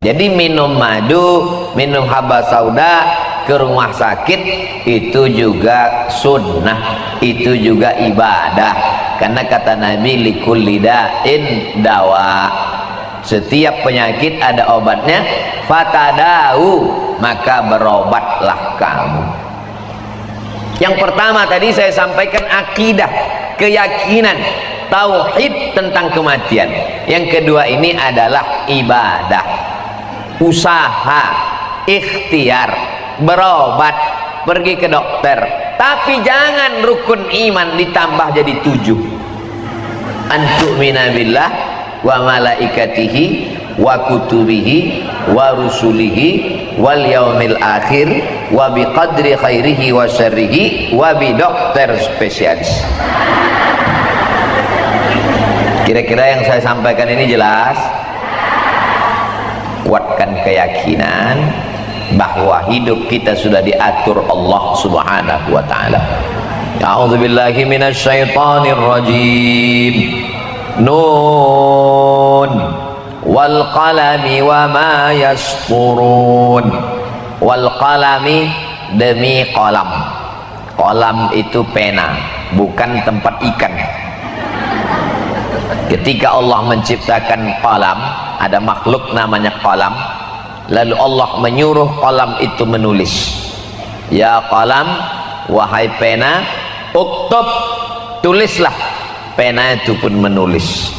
Jadi minum madu, minum haba sauda ke rumah sakit itu juga sunnah, itu juga ibadah. Karena kata Nabi likulli da'in dawa. Setiap penyakit ada obatnya. Fatadau, maka berobatlah kamu. Yang pertama tadi saya sampaikan akidah, keyakinan, tauhid tentang kematian. Yang kedua ini adalah ibadah, usaha, ikhtiar, berobat, pergi ke dokter. Tapi jangan rukun iman ditambah jadi 7. Antu'mina billah wa malaikatihi wa kutubihi wa rusulihi wal yaumil akhir wa biqadri khairihi wa syarrihi wa bi dokter spesialis. Kira-kira yang saya sampaikan ini jelas? Kuatkan keyakinan bahwa hidup kita sudah diatur Allah Subhanahu wa taala. A'udzubillahi minasyaitonir rajim. Nun wal qalami wa ma yasturun. Wal qalami, demi qalam. Qalam itu pena, bukan tempat ikan. Ketika Allah menciptakan qalam, ada makhluk namanya qalam, lalu Allah menyuruh qalam itu menulis. Ya qalam, wahai pena, uktub, tulislah. Pena itu pun menulis.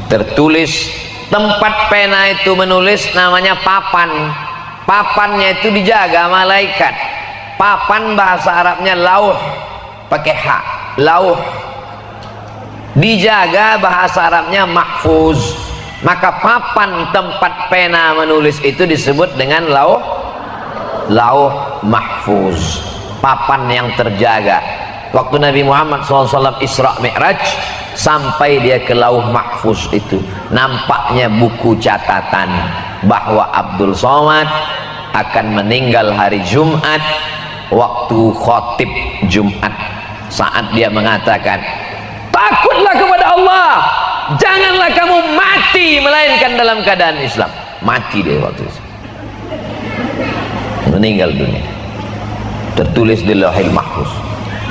Tertulis. Tempat pena itu menulis namanya papan. Papannya itu dijaga malaikat. Papan bahasa Arabnya lauh, pakai h, lauh. Dijaga bahasa Arabnya mahfuz. Maka papan tempat pena menulis itu disebut dengan lauh, lauh mahfuz, papan yang terjaga. Waktu Nabi Muhammad SAW Isra Mi'raj, sampai dia ke lauh mahfuz itu, nampaknya buku catatan bahwa Abdul Somad akan meninggal hari Jumat, waktu khotib Jumat, saat dia mengatakan, takutlah kepada Allah, janganlah kamu mati melainkan dalam keadaan Islam. Mati dia waktu itu, meninggal dunia. Tertulis di Lauhil Mahfuz,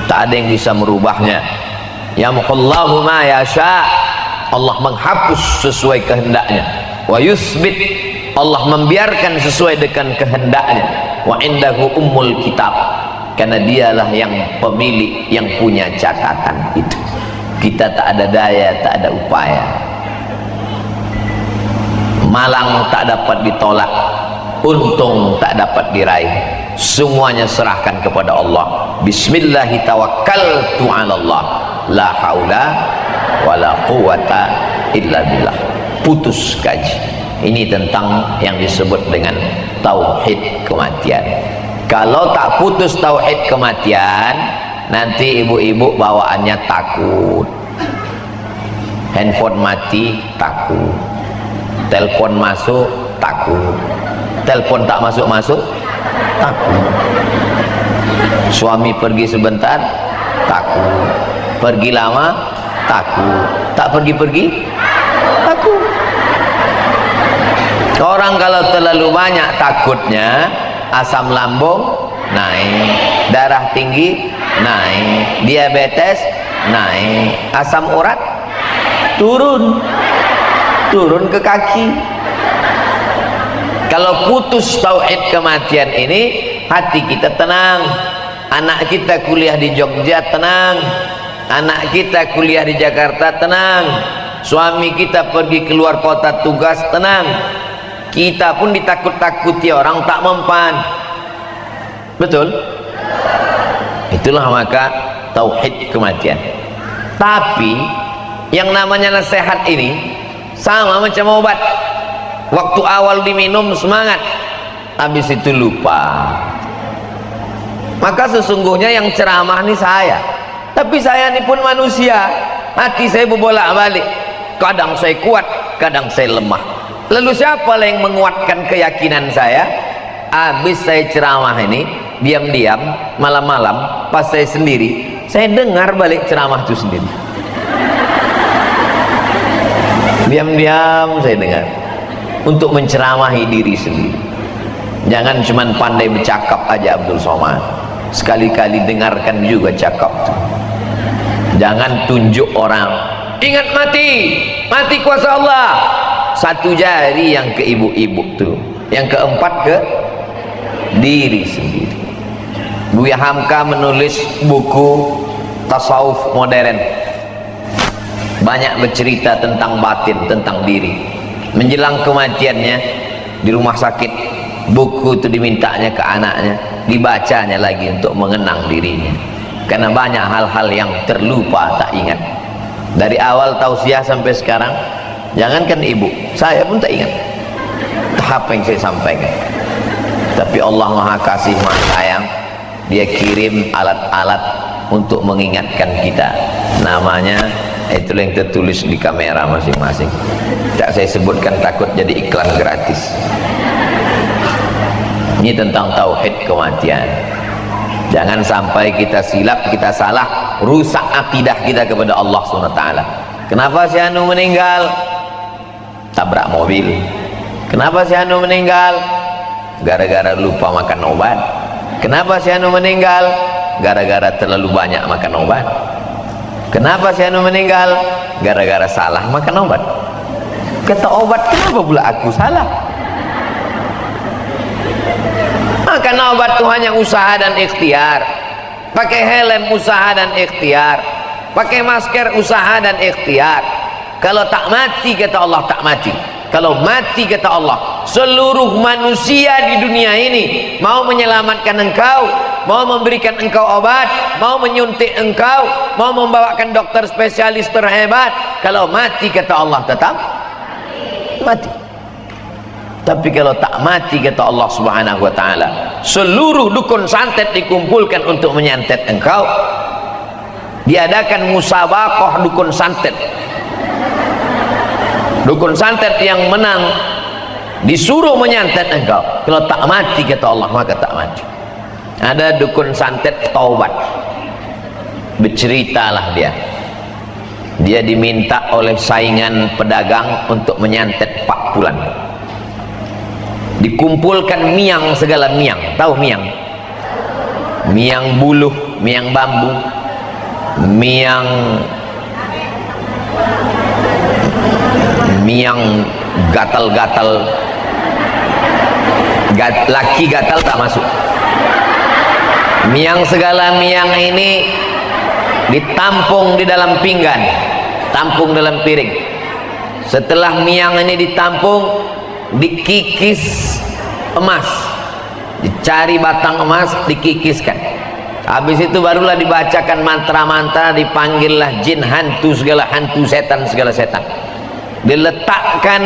tak ada yang bisa merubahnya. Yamhullahu ma yasha, Allah menghapus sesuai kehendaknya. Wa yusbit, Allah membiarkan sesuai dengan kehendaknya. Wa indahu ummul kitab, karena dialah yang pemilik, yang punya catatan itu. Kita tak ada daya, tak ada upaya. Malang tak dapat ditolak, untung tak dapat diraih. Semuanya serahkan kepada Allah. Bismillahi tawakkaltu 'ala Allah, la haula wala quwata illa billah. Putus kaji. Ini tentang yang disebut dengan tauhid kematian. Kalau tak putus tauhid kematian, nanti ibu-ibu bawaannya takut. Handphone mati, takut. Telepon masuk, takut. Telepon tak masuk-masuk, takut. Suami pergi sebentar, takut. Pergi lama, takut. Tak pergi-pergi, takut. Orang kalau terlalu banyak takutnya, asam lambung naik, darah tinggi naik, diabetes naik, asam urat turun, turun ke kaki. Kalau putus tauhid kematian ini, hati kita tenang. Anak kita kuliah di Jogja, tenang. Anak kita kuliah di Jakarta, tenang. Suami kita pergi keluar kota tugas, tenang. Kita pun ditakut-takuti orang tak mempan. Betul? Itulah maka tauhid kematian. Tapi yang namanya nasihat ini sama macam obat. Waktu awal diminum semangat, habis itu lupa. Maka sesungguhnya yang ceramah ini saya. Tapi saya ini pun manusia. Hati saya berbolak-balik. Kadang saya kuat, kadang saya lemah. Lalu siapa yang menguatkan keyakinan saya? Habis saya ceramah ini, diam-diam, malam-malam, pas saya sendiri, saya dengar balik ceramah itu sendiri. Diam-diam saya dengar. untuk menceramahi diri sendiri. Jangan cuma pandai bercakap aja Abdul Somad, sekali-kali dengarkan juga cakap itu. Jangan tunjuk orang. Ingat mati, mati kuasa Allah. Satu jari yang ke ibu-ibu tuh, yang keempat ke diri sendiri. Buya Hamka menulis buku tasawuf modern, banyak bercerita tentang batin, tentang diri. Menjelang kematiannya di rumah sakit, buku itu dimintanya ke anaknya, dibacanya lagi untuk mengenang dirinya, karena banyak hal-hal yang terlupa, tak ingat. Dari awal tausiah sampai sekarang, jangankan ibu, saya pun tak ingat apa yang saya sampaikan. Tapi Allah Maha Kasih, Maha Sayang, Dia kirim alat-alat untuk mengingatkan kita. Namanya itu yang tertulis di kamera masing-masing. Tak saya sebutkan, takut jadi iklan gratis. Ini tentang tauhid kematian. Jangan sampai kita silap, kita salah, rusak akidah kita kepada Allah SWT. Kenapa si Anu meninggal? Tabrak mobil. Kenapa si Anu meninggal? Gara-gara lupa makan obat. Kenapa si Anu meninggal? Gara-gara terlalu banyak makan obat. Kenapa si Anu meninggal? Gara-gara salah makan obat. Kata obat, kenapa pula aku salah? Makan obat itu hanya usaha dan ikhtiar. Pakai helm usaha dan ikhtiar. Pakai masker usaha dan ikhtiar. Kalau tak mati, kata Allah, tak mati. Kalau mati, kata Allah, seluruh manusia di dunia ini mau menyelamatkan engkau, mau memberikan engkau obat, mau menyuntik engkau, mau membawakan dokter spesialis terhebat. Kalau mati, kata Allah, tetap mati. Tapi kalau tak mati, kata Allah Subhanahu wa ta'ala, seluruh dukun santet dikumpulkan untuk menyantet engkau. Diadakan musabaqah dukun santet. Dukun santet yang menang disuruh menyantet engkau. Kalau tak mati, kata Allah, maka tak mati. Ada dukun santet taubat. Berceritalah dia diminta oleh saingan pedagang untuk menyantet Pak Pulan. Dikumpulkan miang, segala miang. Tahu miang? Miang buluh, miang bambu, miang gatal-gatal. Laki gatal tak masuk. Miang, segala miang ini ditampung di dalam pinggan, tampung dalam piring. Setelah miang ini ditampung, dikikis emas, dicari batang emas, dikikiskan. Habis itu barulah dibacakan mantra-mantra, dipanggillah jin, hantu, segala hantu, setan, segala setan. Diletakkan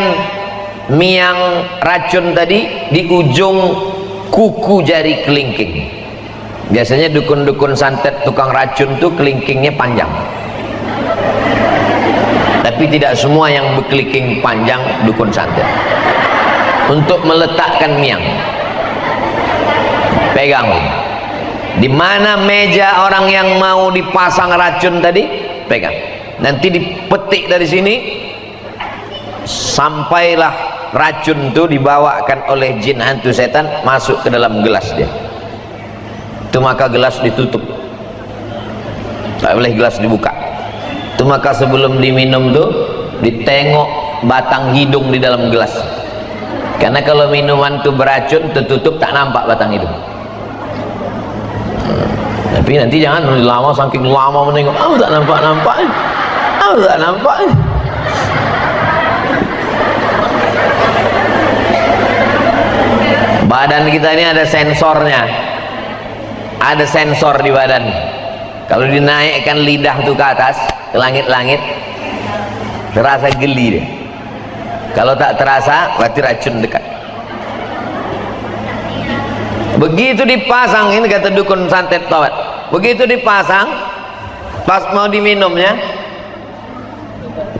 miang racun tadi di ujung kuku jari kelingking. Biasanya dukun-dukun santet tukang racun tuh kelingkingnya panjang, tapi tidak semua yang berkelingking panjang dukun santet. Untuk meletakkan miang, pegang di mana meja orang yang mau dipasang racun tadi, pegang. Nanti dipetik dari sini, sampailah racun itu dibawakan oleh jin, hantu, setan, masuk ke dalam gelas dia. Itu maka gelas ditutup, tak boleh gelas dibuka. Itu maka sebelum diminum tuh ditengok batang hidung di dalam gelas, karena kalau minuman itu beracun, tertutup, tak nampak batang hidung. Tapi nanti jangan lama, saking lama menengok, tak nampak, tak nampak. Badan kita ini ada sensornya, ada sensor di badan. Kalau dinaikkan lidah tuh ke atas, ke langit-langit, terasa geli deh. Kalau tak terasa, berarti racun dekat. Begitu dipasang, ini kata dukun santet taubat, begitu dipasang, pas mau diminumnya,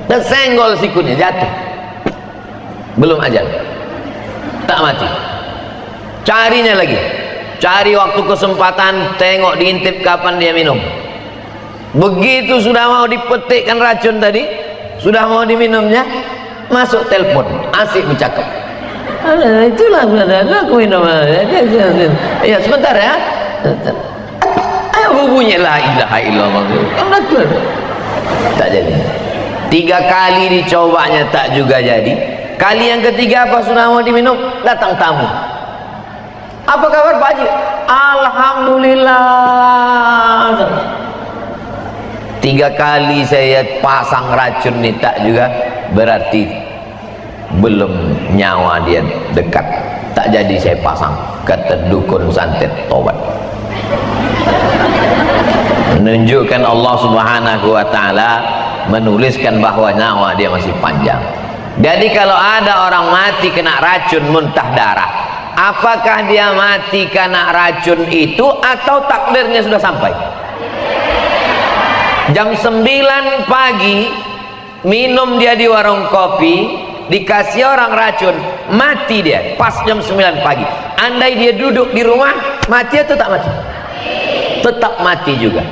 tersenggol sikunya, jatuh. Belum ajal, tak mati. Carinya lagi, cari waktu kesempatan, tengok, diintip kapan dia minum. Begitu sudah mau dipetikkan racun tadi, sudah mau diminumnya, masuk telepon, asik bercakap. Itulah aku minum. Ya sebentar ya. Ayo bunyi la ilaha illallah. Tak jadi. 3 kali dicobanya tak juga jadi. Kali yang ketiga apa sudah mau diminum, datang tamu. Apa kabar Pak Haji? Alhamdulillah. 3 kali saya pasang racun nih tak juga, berarti belum nyawa dia dekat. Tak jadi saya pasang, kata dukun santet tobat. Menunjukkan Allah Subhanahu wa taala menuliskan bahwa nyawa dia masih panjang. Jadi kalau ada orang mati kena racun muntah darah, apakah dia mati karena racun itu atau takdirnya sudah sampai? Jam 9 pagi minum dia di warung kopi, dikasih orang racun, mati dia pas jam 9 pagi. Andai dia duduk di rumah, mati atau tak mati? Tetap mati juga.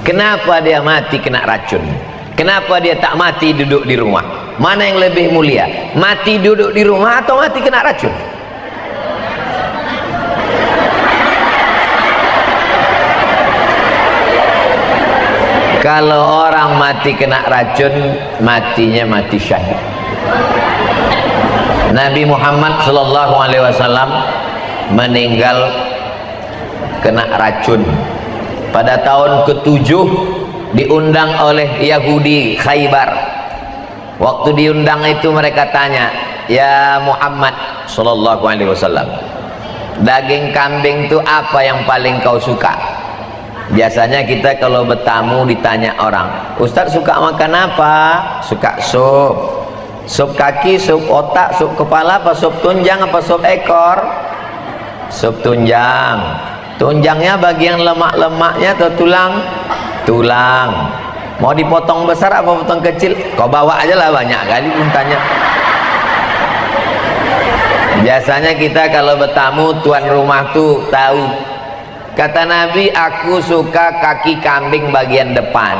Kenapa dia mati kena racun? Kenapa dia tak mati duduk di rumah? Mana yang lebih mulia? Mati duduk di rumah atau mati kena racun? Kalau orang mati kena racun, matinya mati syahid. Nabi Muhammad SAW meninggal kena racun pada tahun ke-7, diundang oleh Yahudi Khaybar. Waktu diundang itu mereka tanya, ya Muhammad SAW, daging kambing itu apa yang paling kau suka? Biasanya kita kalau bertamu ditanya orang, Ustadz suka makan apa? Suka sup. Sup kaki, sup otak, sup kepala, apa sup tunjang, apa sup ekor? Sup tunjang. Tunjangnya bagian lemak-lemaknya atau tulang? Tulang. Mau dipotong besar apa potong kecil? Kau bawa aja lah, banyak kali pun tanya. Biasanya kita kalau bertamu tuan rumah tuh tahu. Kata Nabi, aku suka kaki kambing bagian depan.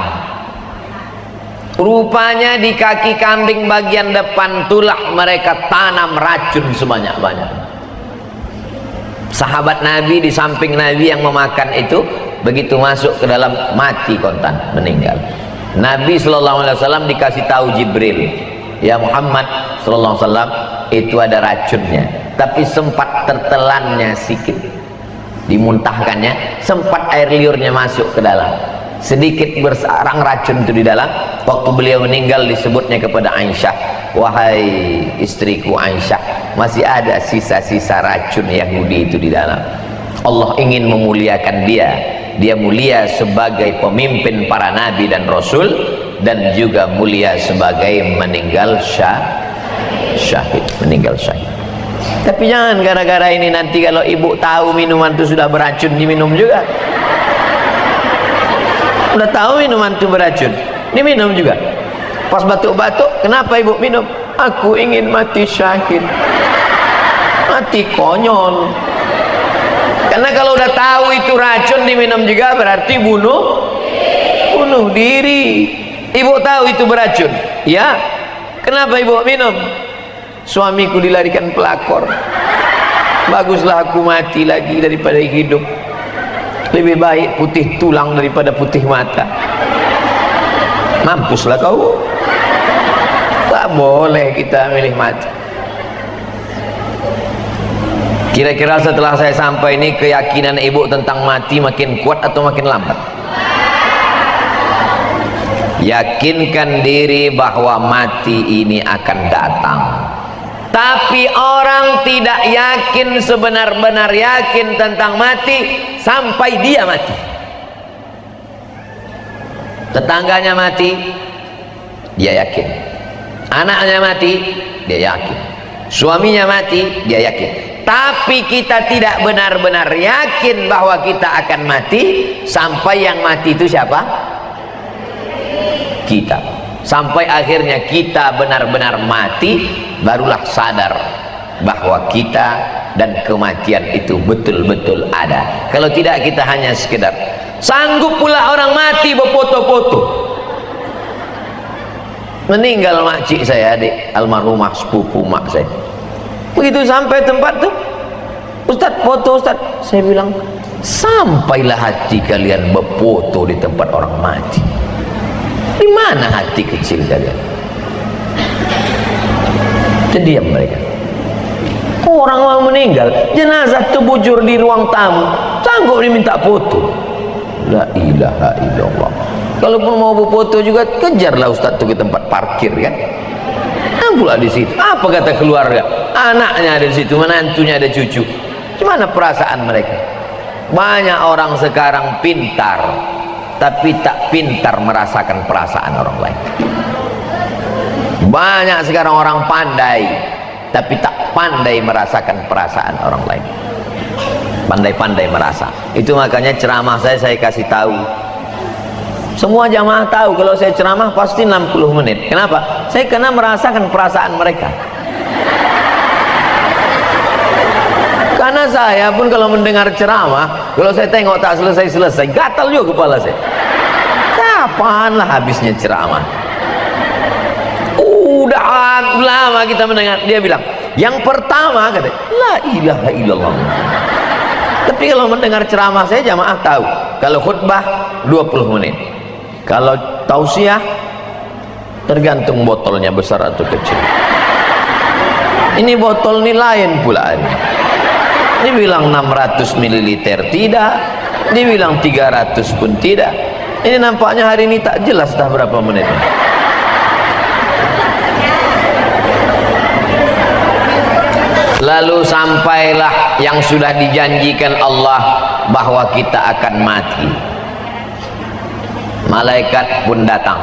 Rupanya di kaki kambing bagian depan itulah mereka tanam racun sebanyak-banyak. Sahabat Nabi di samping Nabi yang memakan itu, begitu masuk ke dalam mati kontan, meninggal. Nabi SAW dikasih tahu Jibril, ya Muhammad SAW, itu ada racunnya, tapi sempat tertelannya sedikit, dimuntahkannya, sempat air liurnya masuk ke dalam, sedikit bersarang racun itu di dalam. Waktu beliau meninggal disebutnya kepada Aisyah, wahai istriku Aisyah, masih ada sisa-sisa racun Yahudi itu di dalam. Allah ingin memuliakan dia. Dia mulia sebagai pemimpin para nabi dan rasul, dan juga mulia sebagai meninggal syahid, meninggal syahid. Tapi jangan gara-gara ini nanti kalau ibu tahu minuman itu sudah beracun diminum juga. Udah tahu minuman itu beracun, diminum juga. Pas batuk-batuk, kenapa ibu minum? Aku ingin mati syahid. Mati konyol. Karena kalau udah tahu itu racun diminum juga, berarti bunuh diri. Ibu tahu itu beracun, ya. Kenapa ibu minum? Suamiku dilarikan pelakor. Baguslah aku mati lagi daripada hidup. Lebih baik putih tulang daripada putih mata. Mampuslah kau. Tak boleh kita milih mati. Kira-kira setelah saya sampai ini, keyakinan ibu tentang mati makin kuat atau makin lambat? Yakinkan diri bahwa mati ini akan datang. Tapi orang tidak yakin, sebenar-benar yakin tentang mati sampai dia mati. Tetangganya mati, dia yakin. Anaknya mati, dia yakin. Suaminya mati, dia yakin. Tapi kita tidak benar-benar yakin bahwa kita akan mati sampai yang mati itu siapa? Kita. Sampai akhirnya kita benar-benar mati, barulah sadar bahwa kita dan kematian itu betul-betul ada. Kalau tidak, kita hanya sekedar sanggup pula orang mati berfoto-foto. Meninggal makcik saya, adik almarhumah sepupu mak saya. Begitu sampai tempat tuh, Ustaz foto Ustaz. Saya bilang, sampailah hati kalian berfoto di tempat orang mati. Di mana hati kecil kalian? Terdiam mereka. Orang mau meninggal, jenazah terbujur di ruang tamu, sanggup diminta foto. La ilaha illallah. Kalaupun mau berfoto juga, kejarlah Ustaz itu ke tempat parkir kan. Pula di situ. Apa kata keluarga? Anaknya ada di situ, menantunya ada, cucu. Gimana perasaan mereka? Banyak orang sekarang pintar, tapi tak pintar merasakan perasaan orang lain. Banyak sekarang orang pandai, tapi tak pandai merasakan perasaan orang lain. Pandai-pandai merasa. Itu makanya ceramah saya kasih tahu. Semua jamaah tahu kalau saya ceramah pasti 60 menit. Kenapa? Saya kena merasakan perasaan mereka. Karena saya pun kalau mendengar ceramah, kalau saya tengok tak selesai-selesai, gatal juga kepala saya. Kapanlah habisnya ceramah? Udah lama kita mendengar. Dia bilang, yang pertama kata, la ilaha illallah. Tapi kalau mendengar ceramah saya, jamaah tahu. Kalau khutbah 20 menit. Kalau tausiah tergantung botolnya besar atau kecil. Ini botol ini lain pula ini. Ini bilang 600 ml tidak, dibilang 300 pun tidak. Ini nampaknya hari ini tak jelas dah berapa menit. Lalu sampailah yang sudah dijanjikan Allah bahwa kita akan mati. Malaikat pun datang.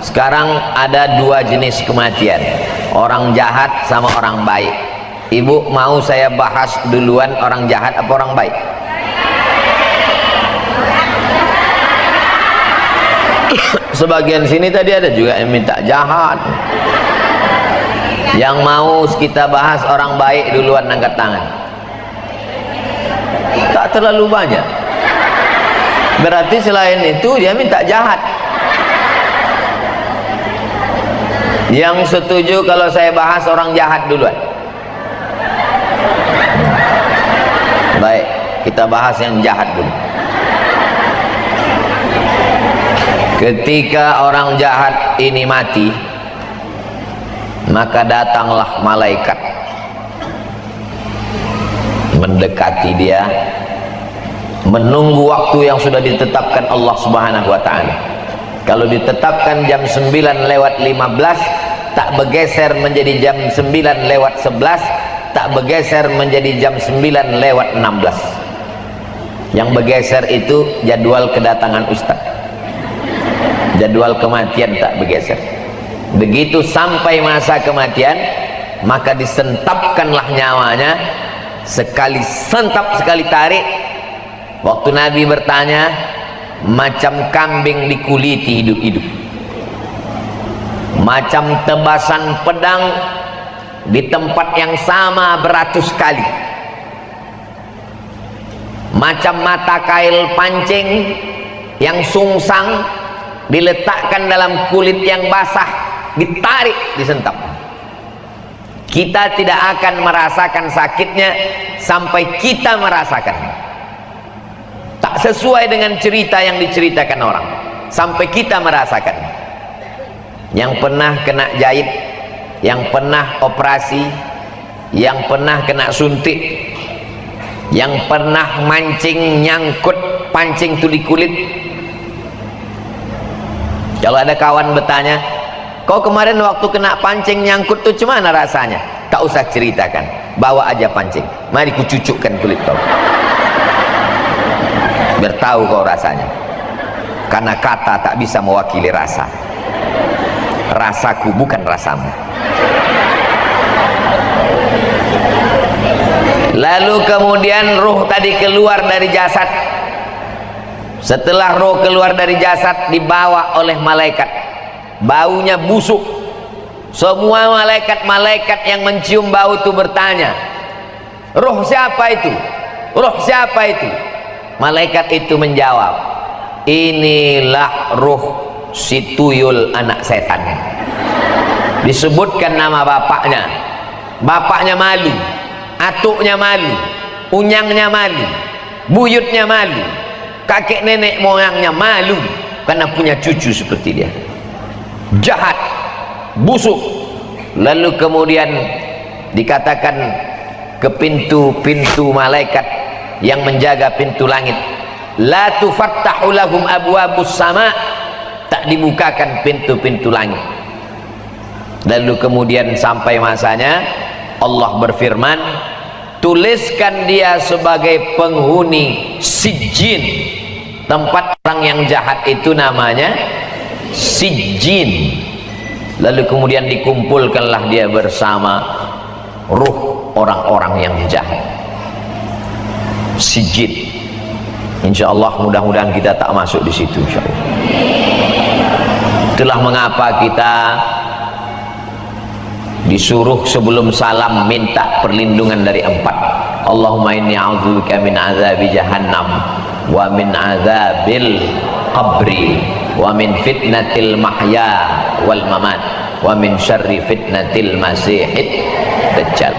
Sekarang ada dua jenis kematian, orang jahat sama orang baik. Ibu mau saya bahas duluan orang jahat apa orang baik? Sebagian sini tadi ada juga yang minta jahat. Yang mau kita bahas orang baik duluan, angkat tangan. Tak terlalu banyak. Berarti selain itu dia minta jahat. Yang setuju kalau saya bahas orang jahat duluan? Baik, kita bahas yang jahat dulu. Ketika orang jahat ini mati, maka datanglah malaikat mendekati dia, menunggu waktu yang sudah ditetapkan Allah Subhanahu wa ta'ala. Kalau ditetapkan jam 9:15, tak bergeser menjadi jam 9:11, tak bergeser menjadi jam 9:16. Yang bergeser itu jadwal kedatangan ustaz. Jadwal kematian tak bergeser. Begitu sampai masa kematian, maka disentapkanlah nyawanya. Sekali sentap, sekali tarik. Waktu Nabi bertanya, macam kambing dikuliti hidup-hidup, macam tebasan pedang di tempat yang sama beratus kali, macam mata kail pancing yang sungsang diletakkan dalam kulit yang basah, ditarik, disentap. Kita tidak akan merasakan sakitnya sampai kita merasakan. Tak sesuai dengan cerita yang diceritakan orang, sampai kita merasakan. Yang pernah kena jahit, yang pernah operasi, yang pernah kena suntik, yang pernah mancing nyangkut pancing itu di kulit. Kalau ada kawan bertanya, kau kemarin waktu kena pancing nyangkut tuh gimana rasanya? Tak usah ceritakan, bawa aja pancing, mari ku cucukkan kulit kau, biar tahu kau rasanya. Karena kata tak bisa mewakili rasa. Rasaku bukan rasamu. Lalu kemudian ruh tadi keluar dari jasad. Setelah ruh keluar dari jasad, dibawa oleh malaikat. Baunya busuk. Semua malaikat-malaikat yang mencium bau itu bertanya, ruh siapa itu? Ruh siapa itu? Malaikat itu menjawab, inilah ruh si tuyul anak setan. disebutkan nama bapaknya, bapaknya malu, atuknya malu, unyangnya malu, buyutnya malu, kakek nenek moyangnya malu karena punya cucu seperti dia. Jahat, busuk. Lalu kemudian dikatakan ke pintu-pintu malaikat yang menjaga pintu langit, la tufattahu lahum abwabus sama, tak dibukakan pintu-pintu langit. Lalu kemudian sampai masanya Allah berfirman, tuliskan dia sebagai penghuni sijjin. Tempat orang yang jahat itu namanya sijjin. Lalu kemudian dikumpulkanlah dia bersama ruh orang-orang yang jahat. Sijjin. Insyaallah mudah-mudahan kita tak masuk di situ insyaallah. Itulah mengapa kita disuruh sebelum salam minta perlindungan dari 4. Allahumma inni a'udzubika min azabi jahannam wa min azabil qabri wa min fitnatil mahya wal mamat wa min syarri fitnatil masihid dajjal.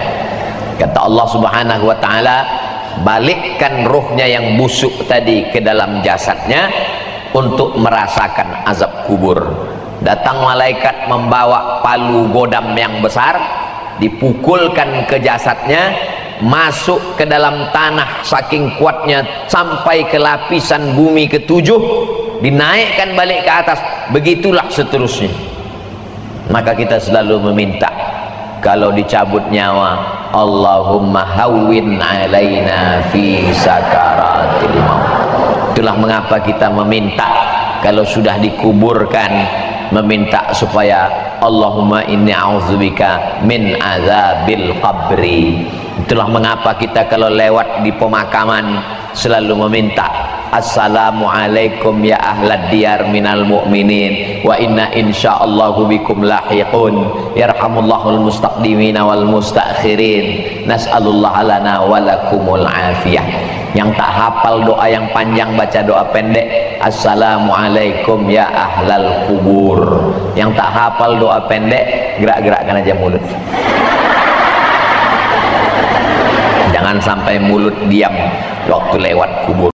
Kata Allah Subhanahu wa taala, balikkan ruhnya yang busuk tadi ke dalam jasadnya untuk merasakan azab kubur. Datang malaikat membawa palu godam yang besar, dipukulkan ke jasadnya, masuk ke dalam tanah saking kuatnya sampai ke lapisan bumi ke-7, dinaikkan balik ke atas, begitulah seterusnya. Maka kita selalu meminta kalau dicabut nyawa, Allahumma hawwin alaina fi sakaratil maut. Itulah mengapa kita meminta kalau sudah dikuburkan, meminta supaya Allahumma inni a'udzubika min azabil qabri. Itulah mengapa kita kalau lewat di pemakaman selalu meminta, assalamualaikum ya ahlad diyar minal mu'minin wa inna insyaallahu bikum lahiqun yarhamullahul mustaqdimina wal mustakhirin nas'alullah lana walakumul afiyah. Yang tak hafal doa yang panjang baca doa pendek, assalamualaikum ya ahlal kubur. Yang tak hafal doa pendek, gerak-gerakkan aja mulut. Jangan sampai mulut diam waktu lewat kubur.